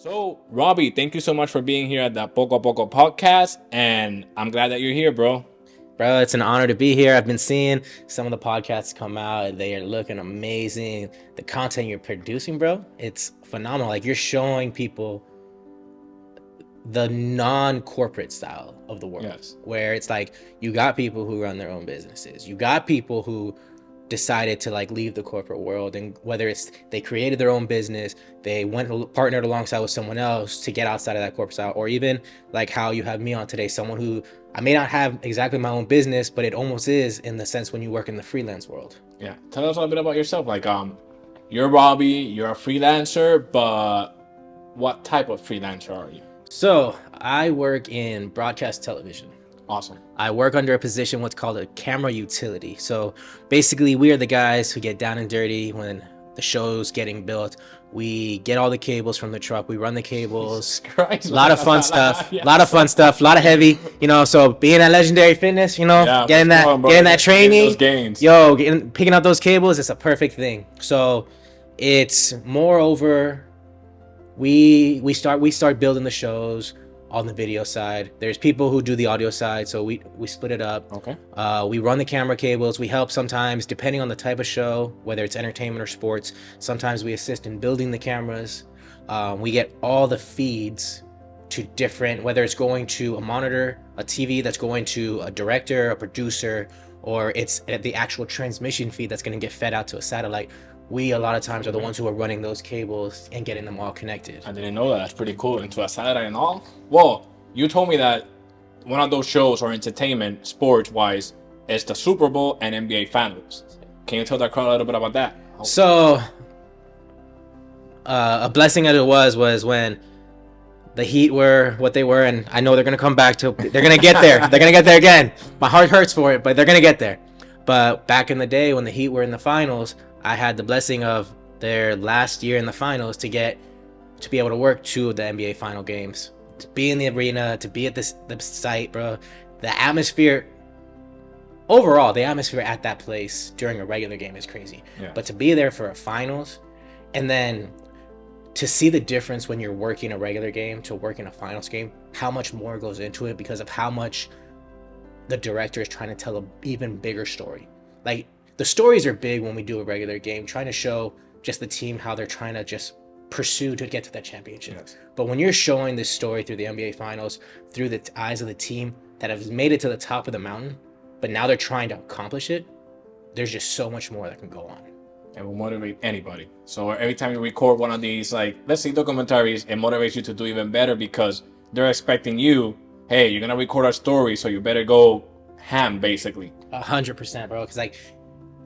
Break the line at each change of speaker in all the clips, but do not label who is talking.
So, Robbie, thank you so much for being here at the Poco Poco podcast, and I'm glad that you're here, bro.
Bro, it's an honor to be here. I've been seeing some of the podcasts come out, and they are looking amazing. The content you're producing, bro, it's phenomenal. Like you're showing people the non-corporate style of the world,
Yes.
where it's like you got people who run their own businesses. You got people who decided to like leave the corporate world, and whether it's they created their own business, they went partnered alongside with someone else to get outside of that corporate style, or even like how you have me on today, someone who I may not have exactly my own business, but it almost is in the sense when you work in the freelance world.
Yeah. Tell us a little bit about yourself. You're Robbie, you're a freelancer, but what type of freelancer are you?
So I work in broadcast television.
Awesome.
I work under a position what's called a camera utility. So basically, we are the guys who get down and dirty when the show's getting built. We get all the cables from the truck. We run the cables.
Christ,
A lot of fun stuff.
Yeah.
A lot of fun stuff. A lot of heavy. So being at Legendary Fitness,
Yeah,
getting
what's going on, bro?
getting that training,
Those gains.
picking up those cables, it's a perfect thing. So it's moreover, we start building the shows on the video side. There's people who do the audio side, so we split it up.
Okay.
We run the camera cables. We help sometimes, depending on the type of show, whether it's entertainment or sports. Sometimes we assist in building the cameras. We get all the feeds to different, whether it's going to a monitor, a TV that's going to a director, a producer, or it's at the actual transmission feed that's going to get fed out to a satellite. We a lot of times are the ones who are running those cables and getting them all connected.
I didn't know that. That's pretty cool. Into a satellite and all. Well, you told me that one of those shows or entertainment, sports-wise, is the Super Bowl and NBA Finals. Can you tell the crowd a little bit about that?
So, a blessing as it was when the Heat were what they were, and I know they're gonna come back to. They're gonna get there. They're gonna get there again. My heart hurts for it, but they're gonna get there. But back in the day when the Heat were in the finals, I had the blessing of their last year in the finals to be able to work two of the NBA final games, to be in the arena, to be at the site, bro. The atmosphere. Overall, the atmosphere at that place during a regular game is crazy.
Yeah.
But to be there for a finals, and then to see the difference when you're working a regular game to working a finals game, how much more goes into it because of how much the director is trying to tell an even bigger story. Like, the stories are big when we do a regular game, trying to show just the team how they're trying to just pursue to get to that championship.
Yes.
But when you're showing this story through the NBA finals, through the eyes of the team that have made it to the top of the mountain, but now they're trying to accomplish it, there's just so much more that can go on.
It will motivate anybody. So every time you record one of these, like, let's say documentaries, it motivates you to do even better because they're expecting you, hey, you're gonna record a story, so you better go ham, basically.
100%, bro. Because like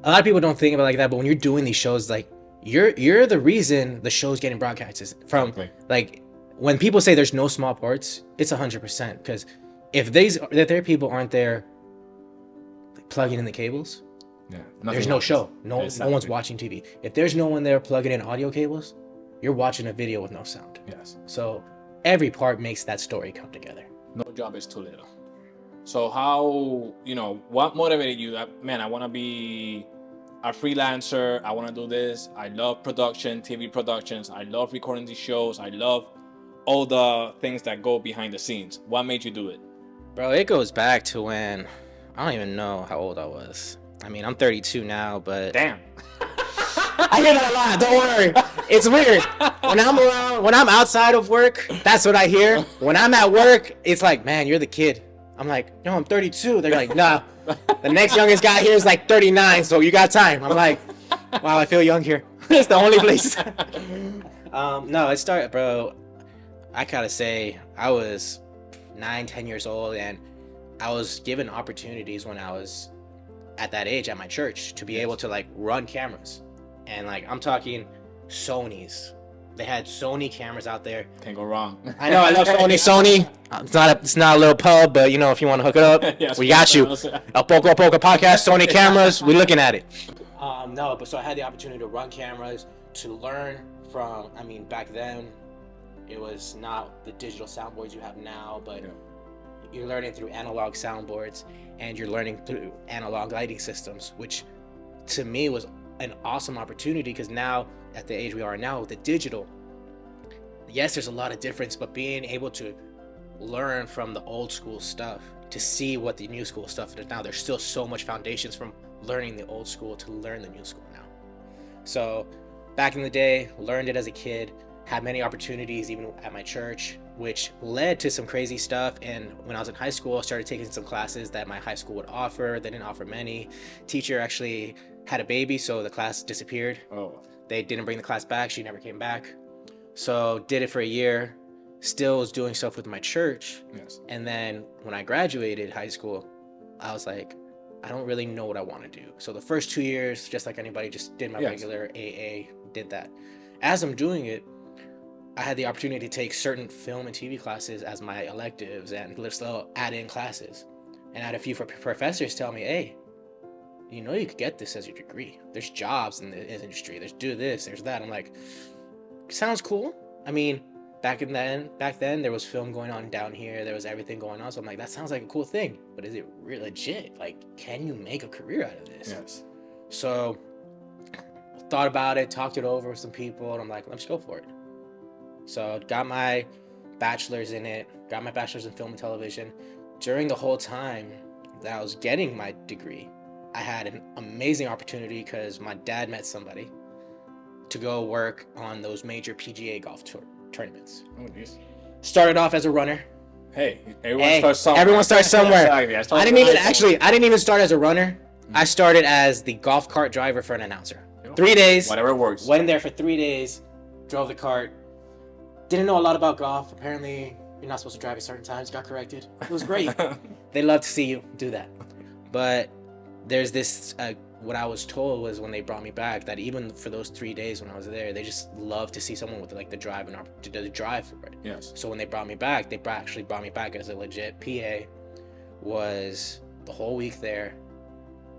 a lot of people don't think about it like that, but when you're doing these shows, like you're the reason the show's getting broadcasted. From
Exactly.
like when people say there's no small parts, it's 100%. Because if their people aren't there plugging in the cables,
Yeah.
there's no show. No
Exactly.
one's watching TV. If there's no one there plugging in audio cables, you're watching a video with no sound.
Yes.
So every part makes that story come together.
No job is too little. So how, what motivated you? Man, I want to be a freelancer. I want to do this. I love production, TV productions. I love recording these shows. I love all the things that go behind the scenes. What made you do it?
Bro, it goes back to when I don't even know how old I was. I mean, I'm 32 now, but
Damn.
I hear that a lot. Don't worry. It's weird. When I'm outside of work, that's what I hear. When I'm at work, it's like, man, you're the kid. I'm like, no, I'm 32. They're like, nah. The next youngest guy here is like 39, so you got time. I'm like, wow, I feel young here. It's the only place. No, it started, bro. I gotta say, I was 9-10 years old, and I was given opportunities when I was at that age at my church to be able to like run cameras. And like, I'm talking Sony's. They had Sony cameras out there.
Can't go wrong.
I know, I love Sony. It's not a little pub, but if you want to hook it up,
Yes,
we got you. El Poco Poco podcast, Sony cameras, we looking at it. No, but so I had the opportunity to run cameras, to learn from, back then, it was not the digital soundboards you have now, but you're learning through analog soundboards, and you're learning through analog lighting systems, which to me was an awesome opportunity, because now at the age we are now with the digital, yes, there's a lot of difference, but being able to learn from the old school stuff to see what the new school stuff is now, there's still so much foundations from learning the old school to learn the new school now. So back in the day, learned it as a kid, had many opportunities even at my church, which led to some crazy stuff. And when I was in high school, I started taking some classes that my high school would offer. They didn't offer many. Teacher actually had a baby, so the class disappeared. They didn't bring the class back. She never came back. So did it for a year, still was doing stuff with my church. And then when I graduated high school, I was like, I don't really know what I want to do. So the first 2 years, just like anybody, just did my regular AA, did that. As I'm doing it, I had the opportunity to take certain film and TV classes as my electives and little add-in classes. And I had a few professors tell me, hey, you know you could get this as your degree. There's jobs in the industry. There's do this, there's that. I'm like, sounds cool. I mean, back then there was film going on down here. There was everything going on. So I'm like, that sounds like a cool thing. But is it really legit? Like, can you make a career out of this? So thought about it, talked it over with some people, and I'm like, let's go for it. So got my bachelor's in it, got my bachelor's in film and television. During the whole time that I was getting my degree, I had an amazing opportunity because my dad met somebody to go work on those major PGA golf tournaments. Started off as a runner.
Hey, everyone starts somewhere.
Everyone starts somewhere. I didn't even start as a runner. I started as the golf cart driver for an announcer. 3 days.
Whatever works.
Went in there for 3 days, drove the cart. Didn't know a lot about golf. Apparently, you're not supposed to drive at certain times. Got corrected. It was great. They love to see you do that. But there's this, what I was told was when they brought me back, that even for those 3 days when I was there, they just love to see someone with like the drive and the drive for it. So when they brought me back, they actually brought me back as a legit PA. Was the whole week there.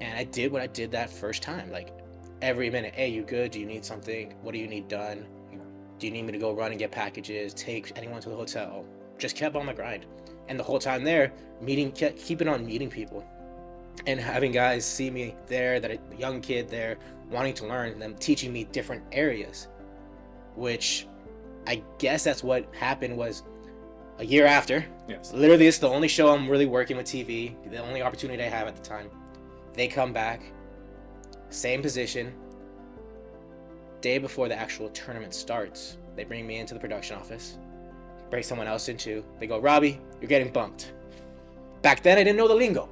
And I did what I did that first time. Like every minute, hey, you good? Do you need something? What do you need done? Do you need me to go run and get packages? Take anyone to the hotel? Just kept on my grind. And the whole time there, keeping on meeting people. And having guys see me there, that a young kid there, wanting to learn, and them teaching me different areas. Which I guess that's what happened was a year after. Literally, it's the only show I'm really working with TV. The only opportunity I have at the time. They come back, same position. Day before the actual tournament starts, they bring me into the production office, bring someone else in too. They go, Robbie, you're getting bumped. Back then, I didn't know the lingo.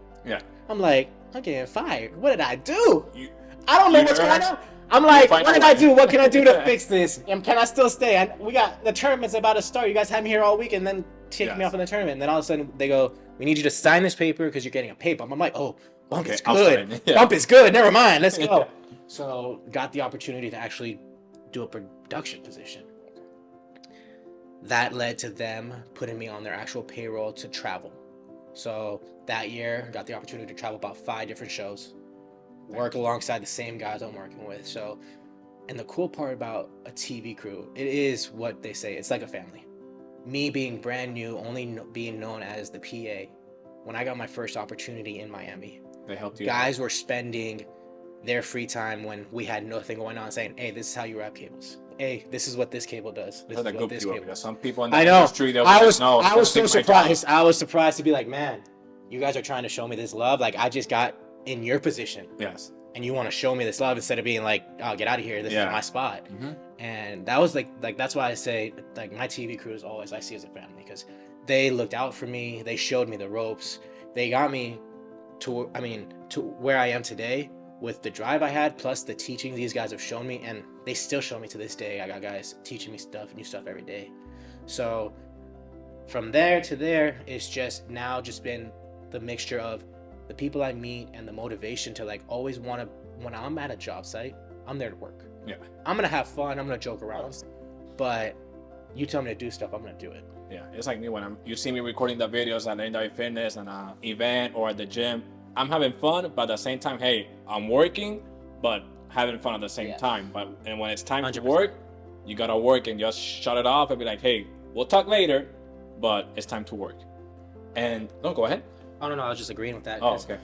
I'm like, I'm getting fired. What did I do? I don't know what's going on. I'm like, what did I do? What can I do to fix this? And can I still stay? We got the tournament's about to start. You guys had me here all week and then take me off in the tournament. And then all of a sudden, they go, we need you to sign this paper because you're getting a pay bump. I'm like, oh, bump is good. Bump is good. Never mind. Let's go. So got the opportunity to actually do a production position. That led to them putting me on their actual payroll to travel. So that year, got the opportunity to travel about 5 different shows, work alongside the same guys I'm working with. So, and the cool part about a TV crew, it is what they say. It's like a family. Me being brand new, only being known as the PA, when I got my first opportunity in Miami,
they helped you.
Guys were spending their free time when we had nothing going on, saying, hey, this is how you wrap cables. Hey, this is what this cable does. This is what this cable does.
Some people in the industry,
I was so surprised. I was surprised to be like, man, you guys are trying to show me this love. Like, I just got in your position. And you want to show me this love instead of being like, oh, get out of here. This is my spot. And that was like, that's why I say, like, my TV crew is always, I see as a family, because they looked out for me. They showed me the ropes. They got me to where I am today with the drive I had, plus the teaching these guys have shown me, and they still show me to this day. I got guys teaching me new stuff every day. So from there to there, it's just been the mixture of the people I meet and the motivation to like always want to, when I'm at a job site, I'm there to work. I'm going to have fun. I'm going to joke around, but you tell me to do stuff, I'm going to do it.
It's like me when you see me recording the videos at Legendary Fitness and an event or at the gym. I'm having fun, but at the same time, hey, I'm working, but having fun at the same time. And when it's time 100%. To work, you gotta work and just shut it off and be like, hey, we'll talk later, but it's time to work. And no, go ahead.
Oh no, I was just agreeing with that.
Oh, okay.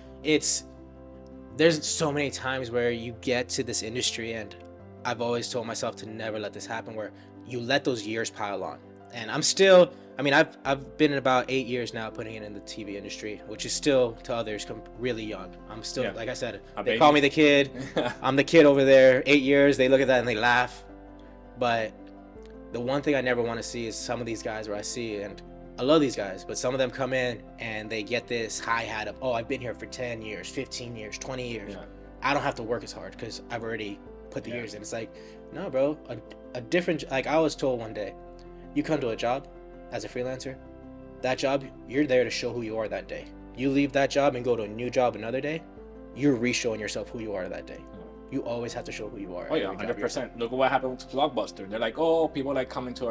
There's so many times where you get to this industry, and I've always told myself to never let this happen, where you let those years pile on. And I'm still, I mean, I've been in about 8 years now putting it in the TV industry, which is still to others really young. I'm still, like I said, they call me the kid. I'm the kid over there. 8 years, they look at that and they laugh. But the one thing I never want to see is some of these guys where I see, and I love these guys, but some of them come in and they get this high hat of, oh, I've been here for 10 years, 15 years, 20 years. Yeah. I don't have to work as hard because I've already put the years in. It's like, no, bro, a different, like I was told one day, you come to a job as a freelancer, that job, you're there to show who you are that day. You leave that job and go to a new job another day, you're re-showing yourself who you are that day. You always have to show who you are.
Oh yeah, 100%. Look at what happened to Blockbuster. They're like, oh, people like coming to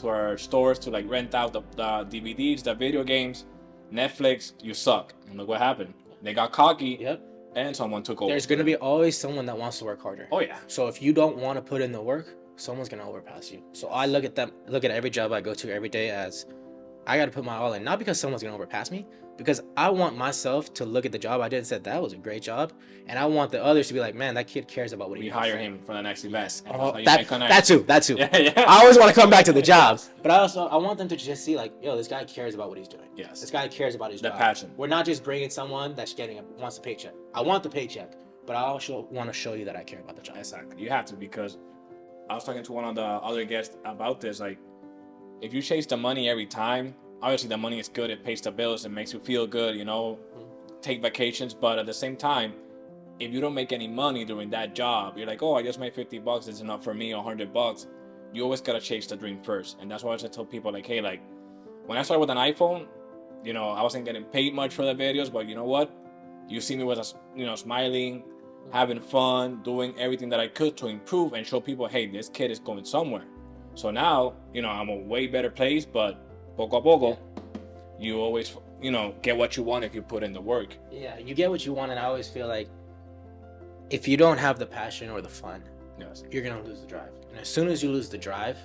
our stores to like rent out the DVDs, the video games. Netflix, you suck. And look what happened. They got cocky.
Yep.
And someone took over.
There's gonna be always someone that wants to work harder.
Oh yeah.
So if you don't want to put in the work, someone's gonna overpass you. So I look at every job I go to every day as I got to put my all in, not because someone's gonna overpass me, because I want myself to look at the job I did and said that was a great job, and I want the others to be like, man, that kid cares about what he does.
We hire him for the next event.
That too. Yeah. I always want to come back to the job, but I want them to just see like, yo, this guy cares about what he's doing.
Yes.
This guy cares about his job.
The passion.
We're not just bringing someone that's wants a paycheck. I want the paycheck, but I also want to show you that I care about the job.
Exactly. You have to, because I was talking to one of the other guests about this. Like, if you chase the money every time, obviously the money is good. It pays the bills. It makes you feel good, you know, take vacations. But at the same time, if you don't make any money during that job, you're like, oh, I just made $50. It's enough for me, $100. You always got to chase the dream first. And that's why I tell people like, hey, like when I started with an iPhone, you know, I wasn't getting paid much for the videos, but you know what? You see me with us, you know, smiling, having fun, doing everything that I could to improve and show people, hey, this kid is going somewhere. So now, you know, I'm a way better place, but poco a poco, you always, you know, get what you want if you put in the work.
Yeah, you get what you want, and I always feel like if you don't have the passion or the fun, you're going to lose the drive. And as soon as you lose the drive,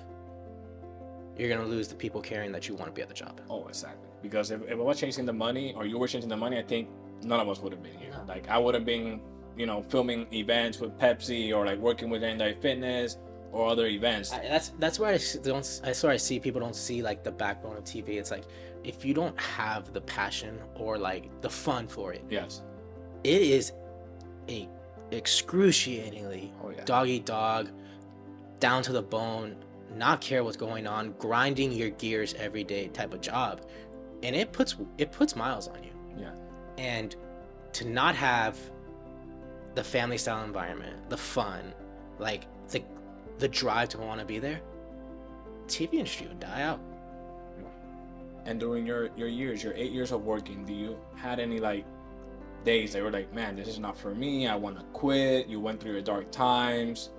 you're going to lose the people caring that you want to be at the job.
Oh, exactly. Because if I was chasing the money, or you were chasing the money, I think none of us would have been here. No. Like, I would have been, you know, filming events with Pepsi, or like working with Legendary Fitness or other events.
That's why I see people don't see like the backbone of TV. It's like, if you don't have the passion or like the fun for it,
yes,
it is a excruciatingly dog eat dog, down to the bone, not care what's going on, grinding your gears every day type of job, and it puts miles on you.
Yeah.
And to not have the family style environment, the fun, like the drive to want to be there, TV industry would die out.
And during your 8 years of working, do you had any like days that were like, man, this is not for me, I want to quit? You went through your dark times.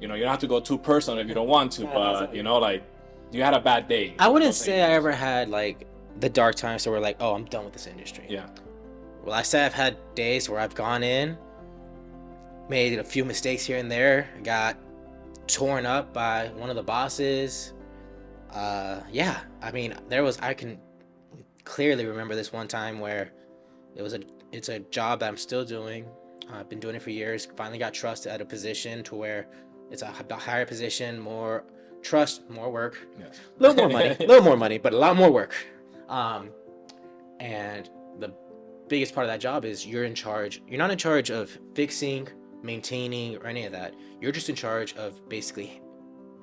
You know, you don't have to go too personal if you don't want to, but you know, like, you had a bad day.
I wouldn't say I ever had like the dark times where we're like, oh, I'm done with this industry.
Yeah.
Well, I say I've had days where I've gone in, made a few mistakes here and there, got torn up by one of the bosses. Yeah, I mean, I can clearly remember this one time where it's a job that I'm still doing. I've been doing it for years. Finally got trusted at a position to where it's a higher position, more trust, more work.
Yes.
A little more money, but a lot more work. And the biggest part of that job is you're not in charge of fixing, maintaining, or any of that. You're just in charge of basically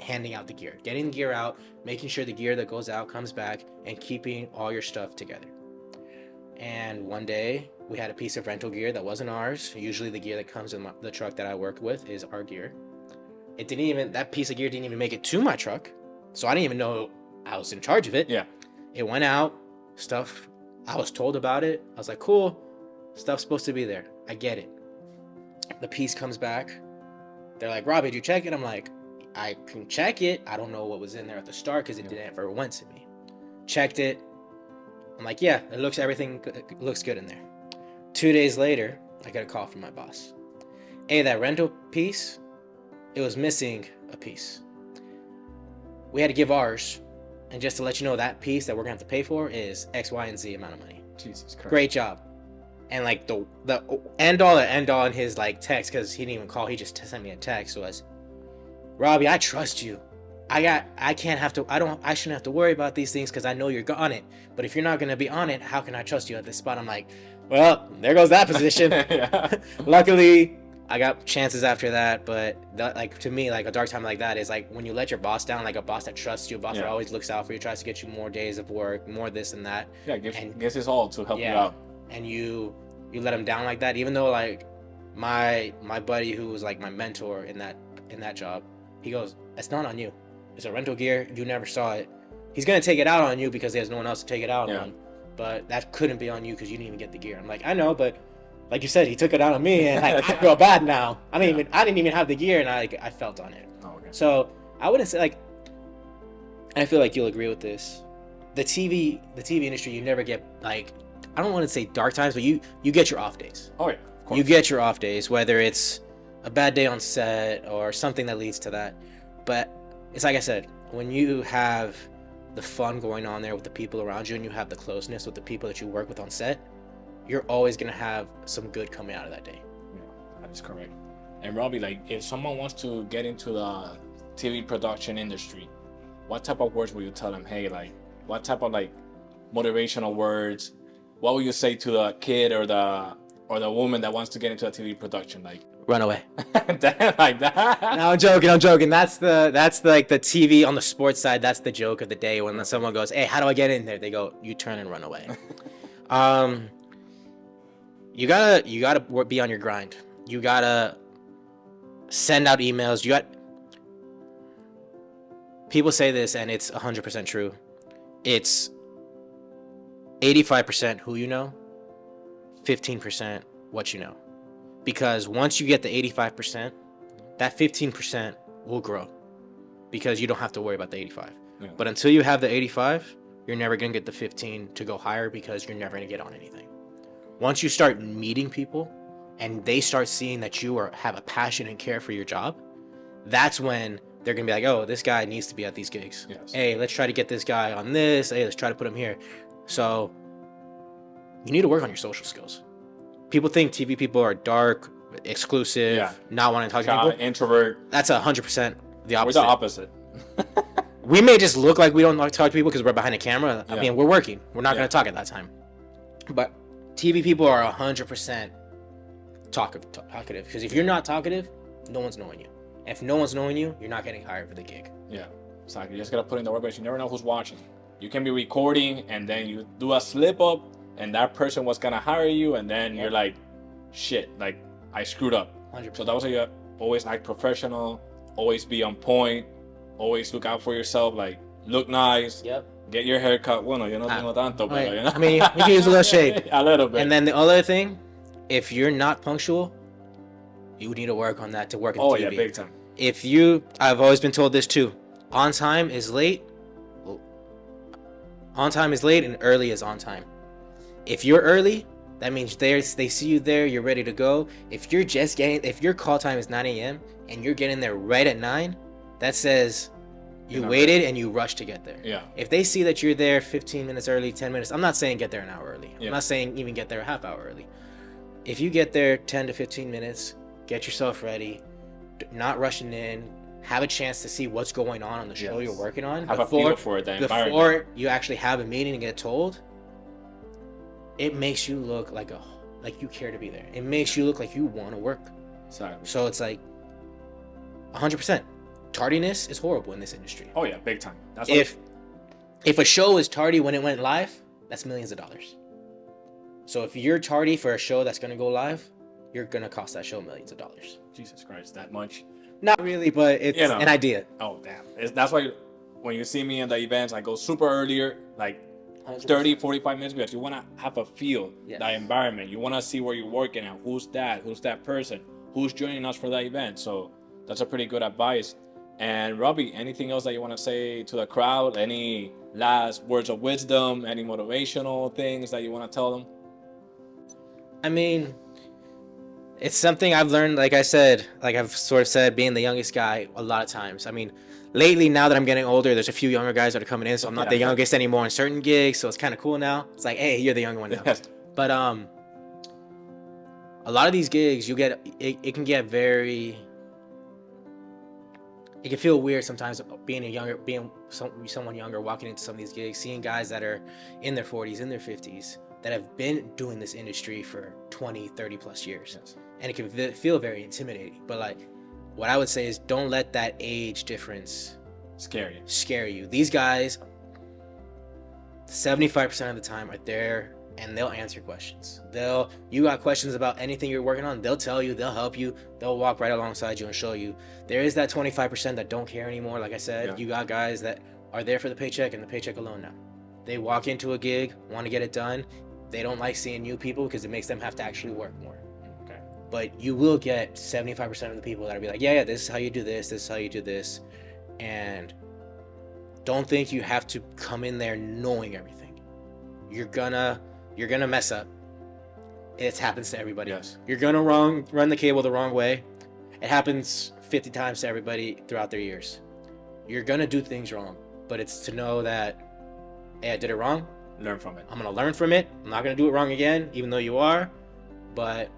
handing out the gear, getting the gear out, making sure the gear that goes out comes back, and keeping all your stuff together. And one day we had a piece of rental gear that wasn't ours. Usually the gear that comes in the truck that I work with is our gear. That piece of gear didn't even make it to my truck, so I didn't even know I was in charge of it.
Yeah.
It went out, stuff, I was told about it. I was like, cool, stuff's supposed to be there. I get it. The piece comes back. They're like, Robbie, did you check it? I'm like, I can check it. I don't know what was in there at the start because it didn't ever went to me. Checked it. I'm like, yeah, everything looks good in there. 2 days later, I get a call from my boss. Hey, that rental piece, it was missing a piece. We had to give ours, and just to let you know, that piece that we're gonna have to pay for is X, Y, and Z amount of money.
Jesus Christ.
Great job. And like the end all in his like text, because he didn't even call, he just sent me a text, was, Robbie, I trust you. I can't have to, I shouldn't have to worry about these things because I know you're on it. But if you're not going to be on it, how can I trust you at this spot? I'm like, well, there goes that position.
Yeah.
Luckily, I got chances after that, but that, like, to me, like, a dark time like that is like when you let your boss down, like a boss that trusts you, a boss that always looks out for you, tries to get you more days of work, more this and that.
Yeah, gives his all to help you out.
And you let him down like that, even though, like, my buddy who was like my mentor in that job, he goes, it's not on you. It's a rental gear. You never saw it. He's gonna take it out on you because he has no one else to take it out on. But that couldn't be on you because you didn't even get the gear. I'm like, I know, but like you said, he took it out on me, and I feel bad now. I didn't even have the gear, and I felt on it.
Oh, okay.
So I wouldn't say, like, and I feel like you'll agree with this. The TV industry, you never get, like, I don't want to say dark times, but you get your off days.
Oh yeah, of course.
You get your off days, whether it's a bad day on set or something that leads to that. But it's like I said, when you have the fun going on there with the people around you, and you have the closeness with the people that you work with on set, you're always gonna have some good coming out of that day.
Yeah, that is correct. And Robbie, like, if someone wants to get into the TV production industry, what type of words will you tell them? Hey, like, what type of, like, motivational words? What would you say to the kid or the woman that wants to get into a TV production? Like,
Run away.
Damn, like that.
No, I'm joking. That's like the TV on the sports side. That's the joke of the day when someone goes, "Hey, how do I get in there?" They go, "You turn and run away." You gotta be on your grind. You gotta send out emails. People say this, and it's 100% true. It's 85% who you know, 15% what you know. Because once you get the 85%, that 15% will grow. Because you don't have to worry about the 85. Yeah. But until you have the 85, you're never going to get the 15 to go higher because you're never going to get on anything. Once you start meeting people and they start seeing that you have a passion and care for your job, that's when they're going to be like, oh, this guy needs to be at these gigs. Yes. Hey, let's try to get this guy on this. Hey, let's try to put him here. So you need to work on your social skills. People think TV people are dark, exclusive, not wanting to talk to people.
Introvert.
That's 100% the opposite.
We're the opposite.
We may just look like we don't like to talk to people because we're behind a camera. I mean, we're working. We're not going to talk at that time. But TV people are 100% talkative. Because if you're not talkative, no one's knowing you. If no one's knowing you, you're not getting hired for the gig. Yeah,
exactly. You just got to put in the work, but you never know who's watching. You can be recording, and then you do a slip up, and that person was gonna hire you, and then you're like, shit, like, I screwed up.
100%.
So that was you always act professional, always be on point, always look out for yourself, like, look nice.
Yep.
Get your hair cut. Bueno, yo no tengo tanto, pero, you know?
I mean, you can use a little shade.
A little bit.
And then the other thing, if you're not punctual, you need to work on that to work in TV.
Oh, yeah, big time.
I've always been told this too, on time is late and early is on time. If you're early, that means they see you there, you're ready to go. If your call time is 9 a.m. and you're getting there right at 9, that says you waited and you rushed to get there.
Yeah.
If they see that you're there 15 minutes early, 10 minutes, I'm not saying get there an hour early. I'm not saying even get there a half hour early. If you get there 10 to 15 minutes, get yourself ready, not rushing in, have a chance to see what's going on the show you're working on.
Have a feel for it,
before you actually have a meeting and get told. It makes you look like you care to be there. It makes you look like you want to work.
Exactly.
So it's like 100%. Tardiness is horrible in this industry.
Oh yeah, big time. That's
if a show is tardy when it went live, that's millions of dollars. So if you're tardy for a show that's gonna go live, you're gonna cost that show millions of dollars.
Jesus Christ, that much?
Not really, but it's an idea.
Oh damn! That's why when you see me in the events, I go super earlier, like 30, 45 minutes, because you want to have a feel, the environment. You want to see where you're working at, who's that person, who's joining us for that event. So that's a pretty good advice. And Robbie, anything else that you want to say to the crowd? Any last words of wisdom? Any motivational things that you want to tell them?
I mean, it's something I've learned, like I said, like I've sort of said, being the youngest guy a lot of times. I mean, lately, now that I'm getting older, there's a few younger guys that are coming in, so I'm not the youngest anymore in certain gigs, so it's kind of cool now. It's like, hey, you're the younger one now. Yes. But a lot of these gigs, it can get very it can feel weird sometimes someone younger, walking into some of these gigs, seeing guys that are in their 40s, in their 50s, that have been doing this industry for 20, 30 plus years.
Yes.
And it can feel very intimidating. But like, what I would say is don't let that age difference scare you. These guys, 75% of the time, are there and they'll answer questions. You got questions about anything you're working on, they'll tell you, they'll help you, they'll walk right alongside you and show you. There is that 25% that don't care anymore. Like I said, You got guys that are there for the paycheck and the paycheck alone now. They walk into a gig, want to get it done. They don't like seeing new people because it makes them have to actually work more.
Okay.
But you will get 75% of the people that'll be like, yeah, this is how you do this is how you do this. And don't think you have to come in there knowing everything. You're gonna mess up. It happens to everybody.
Yes.
You're gonna run the cable the wrong way. It happens 50 times to everybody throughout their years. You're gonna do things wrong, but it's to know that, hey, I did it wrong.
Learn from it.
I'm gonna learn from it. I'm not gonna do it wrong again, even though you are, but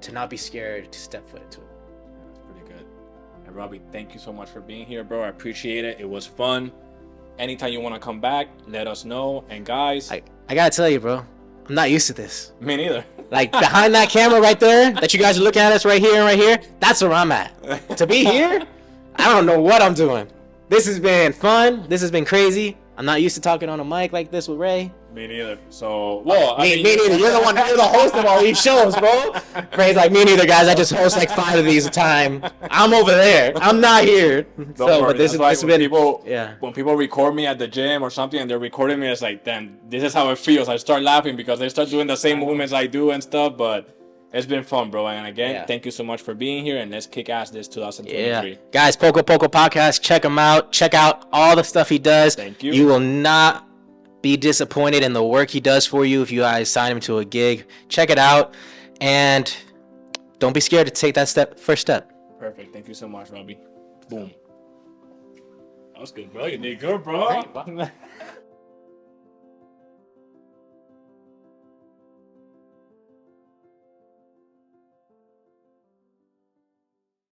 to not be scared to step foot into it.
That's pretty good. And Robbie, thank you so much for being here, bro. I appreciate it. It was fun. Anytime you want to come back, let us know. And guys,
I gotta tell you, bro, I'm not used to this.
Me neither.
Like behind that camera right there, that you guys are looking at us right here and right here, that's where I'm at. To be here, I don't know what I'm doing. This has been fun. This has been crazy. I'm not used to talking on a mic like this with Ray.
Me neither. So, well,
me neither. You're the host of all these shows, bro. Ray's like, me neither, guys. I just host like 5 of these a time. I'm over there. I'm not here.
Don't worry.
But this has been
when people record me at the gym or something and they're recording me, it's like, damn, this is how it feels. I start laughing because they start doing the same movements I do and stuff, but it's been fun, bro. And again, thank you so much for being here, and let's kick ass this 2023.
Yeah. Guys, Poco Podcast, check him out. Check out all the stuff he does.
Thank you.
You will not be disappointed in the work he does for you if you guys sign him to a gig. Check it out, and don't be scared to take that first step.
Perfect. Thank you so much, Robbie. Boom. That was good, bro. You did good, bro.